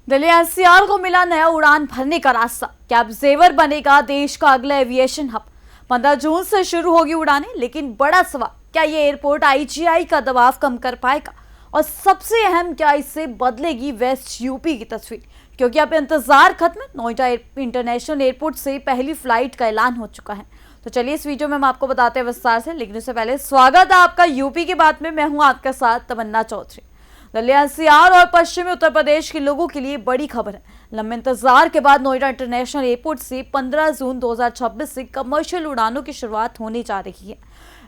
Delhi NCR को मिला नया उड़ान भरने का रास्ता। क्या अब जेवर बनेगा देश का अगला एविएशन हब? 15 जून से शुरू होगी उड़ानें, लेकिन बड़ा सवाल, क्या ये एयरपोर्ट आईजीआई का दबाव कम कर पाएगा? और सबसे अहम, क्या इससे बदलेगी वेस्ट यूपी की तस्वीर? क्योंकि अब इंतजार खत्म है। नोएडा इंटरनेशनल एयरपोर्ट से पहली फ्लाइट का ऐलान हो चुका है। तो चलिए इस वीडियो में हम आपको बताते हैं विस्तार से, लेकिन उससे पहले स्वागत है आपका यूपी की बात में। मैं हूं आपके साथ तमन्ना चौधरी। दिल्ली एनसीआर और पश्चिमी उत्तर प्रदेश के लोगों के लिए बड़ी खबर है। लंबे इंतजार के बाद नोएडा इंटरनेशनल एयरपोर्ट से 15 जून 2026 से कमर्शियल उड़ानों की शुरुआत होने जा रही है।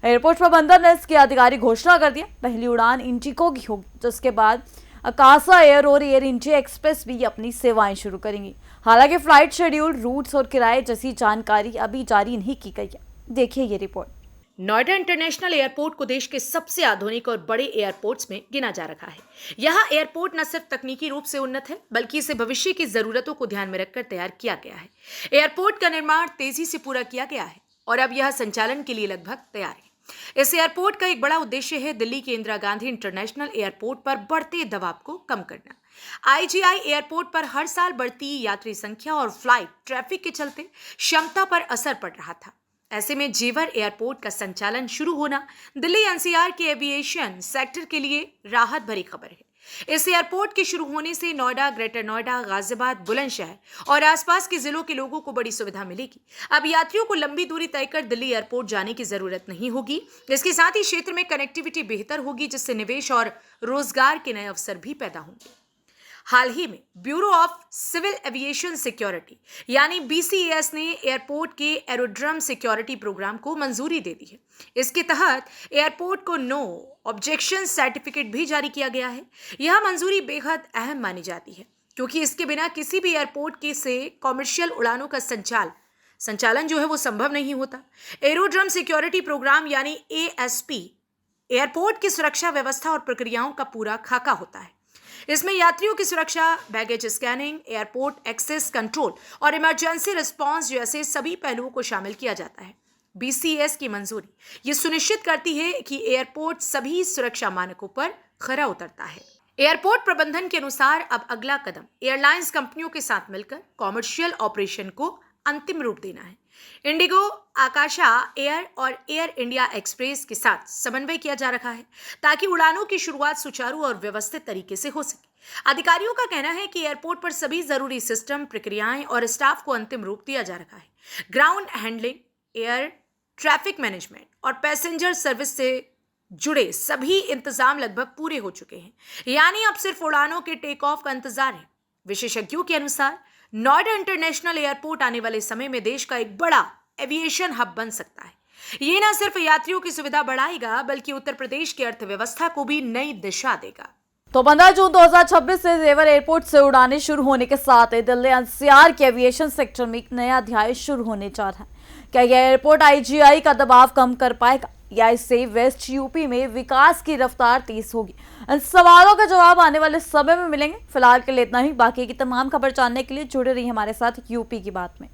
एयरपोर्ट प्रबंधन ने इसकी आधिकारिक घोषणा कर दिया। पहली उड़ान इंडिगो की होगी, जिसके बाद अकासा एयर और एयर इंडिया एक्सप्रेस भी अपनी सेवाएं शुरू करेंगी। हालांकि फ्लाइट शेड्यूल, रूट्स और किराए जैसी जानकारी अभी जारी नहीं की गई है। देखिए ये रिपोर्ट। नोएडा इंटरनेशनल एयरपोर्ट को देश के सबसे आधुनिक और बड़े एयरपोर्ट्स में गिना जा रखा है। यह एयरपोर्ट न सिर्फ तकनीकी रूप से उन्नत है, बल्कि इसे भविष्य की जरूरतों को ध्यान में रखकर तैयार किया गया है। एयरपोर्ट का निर्माण तेजी से पूरा किया गया है और अब यह संचालन के लिए लगभग तैयार है। इस एयरपोर्ट का एक बड़ा उद्देश्य है दिल्ली के इंदिरा गांधी इंटरनेशनल एयरपोर्ट पर बढ़ते दबाव को कम करना। आईजीआई एयरपोर्ट पर हर साल बढ़ती यात्री संख्या और फ्लाइट ट्रैफिक के चलते क्षमता पर असर पड़ रहा था। ऐसे में जेवर एयरपोर्ट का संचालन शुरू होना दिल्ली एनसीआर के एविएशन सेक्टर के लिए राहत भरी खबर है। इस एयरपोर्ट के शुरू होने से नोएडा, ग्रेटर नोएडा, गाजियाबाद, बुलंदशहर और आसपास के जिलों के लोगों को बड़ी सुविधा मिलेगी। अब यात्रियों को लंबी दूरी तय कर दिल्ली एयरपोर्ट जाने की जरूरत नहीं होगी। इसके साथ ही क्षेत्र में कनेक्टिविटी बेहतर होगी, जिससे निवेश और रोजगार के नए अवसर भी पैदा होंगे। हाल ही में bureau of civil aviation security यानी बीसीएएस ने एयरपोर्ट के एरोड्रम सिक्योरिटी प्रोग्राम को मंजूरी दे दी है। इसके तहत एयरपोर्ट को नो ऑब्जेक्शन सर्टिफिकेट भी जारी किया गया है। यह मंजूरी बेहद अहम मानी जाती है, क्योंकि इसके बिना किसी भी एयरपोर्ट के से कॉमर्शियल उड़ानों का संचालन जो है वो संभव नहीं होता। एरोड्रम सिक्योरिटी प्रोग्राम यानी एएसपी एयरपोर्ट की सुरक्षा व्यवस्था और प्रक्रियाओं का पूरा खाका होता है। इसमें यात्रियों की सुरक्षा, baggage scanning, airport access control और इमरजेंसी रिस्पांस जैसे सभी पहलुओं को शामिल किया जाता है। बीसीएस की मंजूरी ये सुनिश्चित करती है कि एयरपोर्ट सभी सुरक्षा मानकों पर खरा उतरता है। एयरपोर्ट प्रबंधन के अनुसार अब अगला कदम एयरलाइंस कंपनियों के साथ मिलकर कॉमर्शियल ऑपरेशन को अंतिम रूप देना है। इंडिगो, आकाशा एयर और एयर इंडिया एक्सप्रेस के साथ समन्वय किया जा रहा है, ताकि उड़ानों की शुरुआत सुचारू और व्यवस्थित तरीके से हो सके। अधिकारियों का कहना है कि एयरपोर्ट पर सभी जरूरी सिस्टम, प्रक्रियाएं और स्टाफ को अंतिम रूप दिया जा रहा है। Ground handling, air traffic management और पैसेंजर सर्विस से जुड़े सभी इंतजाम लगभग पूरे हो चुके हैं, यानी अब सिर्फ उड़ानों के टेक ऑफ का इंतजार है। विशेषज्ञों के अनुसार नोएडा इंटरनेशनल एयरपोर्ट आने वाले समय में देश का एक बड़ा एविएशन हब बन सकता है। ये न सिर्फ यात्रियों की सुविधा बढ़ाएगा, बल्कि उत्तर प्रदेश की अर्थव्यवस्था को भी नई दिशा देगा। तो 15 जून 2026 से जेवर एयरपोर्ट से उड़ानें शुरू होने के साथ ही दिल्ली एनसीआर के एविएशन सेक्टर में एक नया अध्याय शुरू होने जा रहा है। क्या यह एयरपोर्ट आईजीआई का दबाव कम कर पाएगा, या इससे वेस्ट यूपी में विकास की रफ्तार तेज होगी? इन सवालों का जवाब आने वाले समय में मिलेंगे। फिलहाल के लिए इतना ही। बाकी की तमाम खबर जानने के लिए जुड़े रहिए हमारे साथ यूपी की बात में।